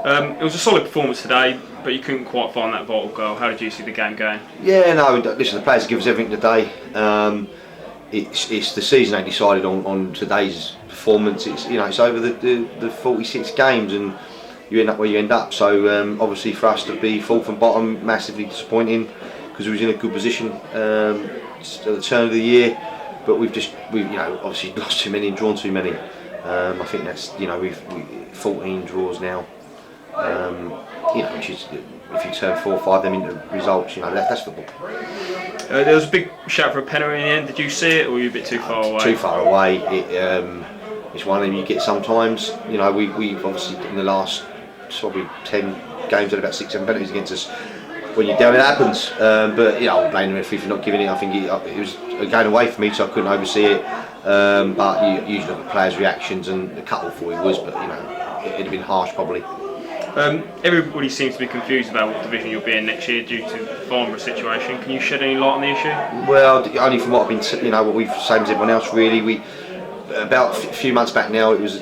It was a solid performance today, but you couldn't quite find that vital goal. How did you see the game going? Yeah, no, listen, the players give us everything today. It's the season ain't decided on today's performance. It's over the 46 games and you end up where you end up. So obviously for us to be fourth and bottom, massively disappointing because we was in a good position at the turn of the year, but we've obviously lost too many and drawn too many. I think that's we've 14 draws now. Which is, if you turn 4 or 5 of them into results, that's football. There was a big shout for a penalty in the end. Did you see it, or were you a bit too far away? Too far away. It's one of them you get sometimes. We've obviously in the last probably 10 games had about 6-7 penalties against us. When you're down, it happens. But I'll blame the referee for not giving it. I think it was going away for me, so I couldn't oversee it. But you usually look at players' reactions, and the couple thought it was, but it'd have been harsh probably. Everybody seems to be confused about what division you'll be in next year due to the Farnborough situation. Can you shed any light on the issue? Well, only from what I've been, what we've same as everyone else really. About a few months back now, it was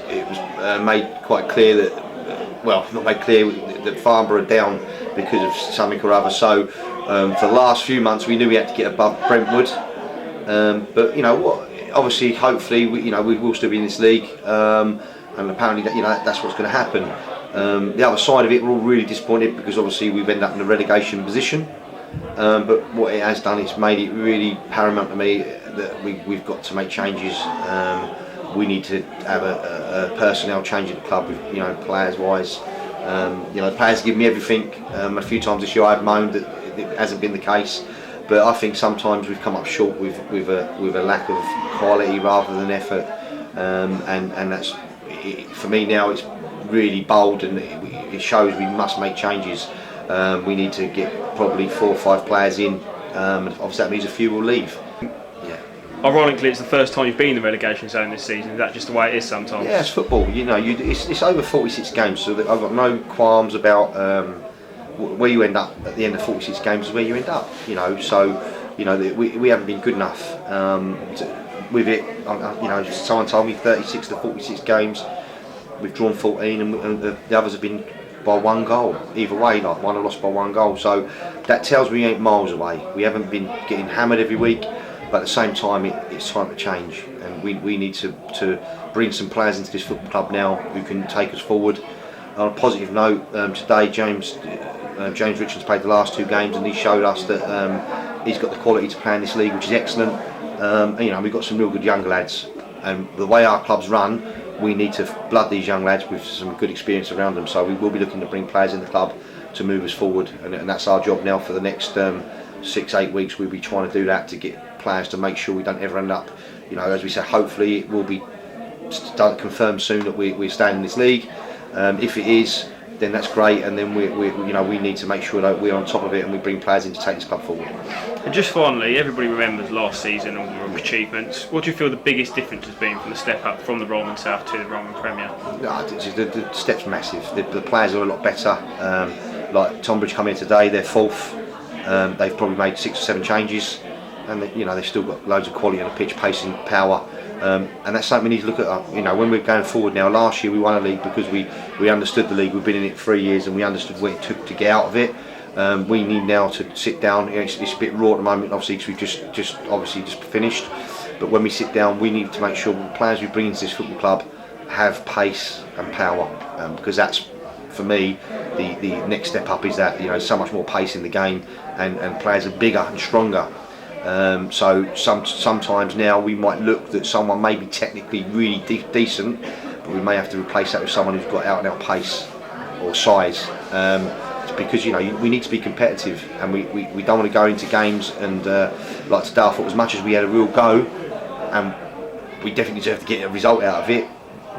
made quite clear that, not made clear that Farnborough are down because of something or other. So for the last few months, we knew we had to get above Brentwood. But obviously, hopefully, we will still be in this league, and apparently that's what's going to happen. The other side of it, we're all really disappointed because obviously we've ended up in a relegation position. But what it has done, it's made it really paramount to me that we've got to make changes. We need to have a personnel change at the club, players wise. Players give me everything. A few times this year I've moaned that it hasn't been the case, but I think sometimes we've come up short with a lack of quality rather than effort, and that's for me now. It's really bold, and it shows we must make changes. We need to get probably 4 or 5 players in. Obviously that means a few will leave. Yeah. Ironically, it's the first time you've been in the relegation zone this season. Is that just the way it is sometimes? Yeah, it's football. It's over 46 games, so I've got no qualms about where you end up at the end of 46 games is where you end up. So we haven't been good enough with it. Someone told me 36 to 46 games. We've drawn 14 and the others have been by 1 goal. Either way, one have lost by 1 goal. So that tells me we ain't miles away. We haven't been getting hammered every week, but at the same time it's time to change. And we need to bring some players into this football club now who can take us forward. On a positive note, today James Richards played the last 2 games and he showed us that he's got the quality to play in this league, which is excellent. We've got some real good younger lads. And the way our clubs run, we need to blood these young lads with some good experience around them. So we will be looking to bring players in the club to move us forward, and that's our job now for the next 6-8 weeks. We'll be trying to do that to get players to make sure we don't ever end up, as we say, hopefully it will be confirmed soon that we're staying in this league. If it is, then that's great, and then we need to make sure that we're on top of it and we bring players in to take this club forward. And just finally, everybody remembers last season all the achievements. What do you feel the biggest difference has been from the step up from the Roman South to the Roman Premier? No, the step's massive. The players are a lot better. Like Tonbridge come here today, they're 4th. They've probably made 6 or 7 changes, and they've still got loads of quality on the pitch, pace and power. And that's something we need to look at. When we're going forward now. Last year we won a league because we understood the league. We've been in it 3 years and we understood what it took to get out of it. We need now to sit down. It's a bit raw at the moment, obviously, because we've just finished. But when we sit down, we need to make sure the players we bring into this football club have pace and power, because that's, for me, the next step up. Is that so much more pace in the game, and players are bigger and stronger. So sometimes now we might look that someone may be technically really decent, but we may have to replace that with someone who's got out and out pace or size. Because we need to be competitive, and we don't want to go into games and like today I thought as much as we had a real go and we definitely deserve to get a result out of it.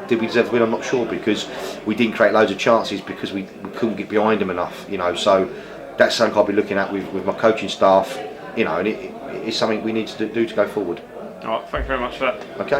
Did we deserve to win? I'm not sure, because we didn't create loads of chances because we couldn't get behind them enough. So that's something I'll be looking at with my coaching staff. And it's something we need to do to go forward. All right, thank you very much for that. Okay.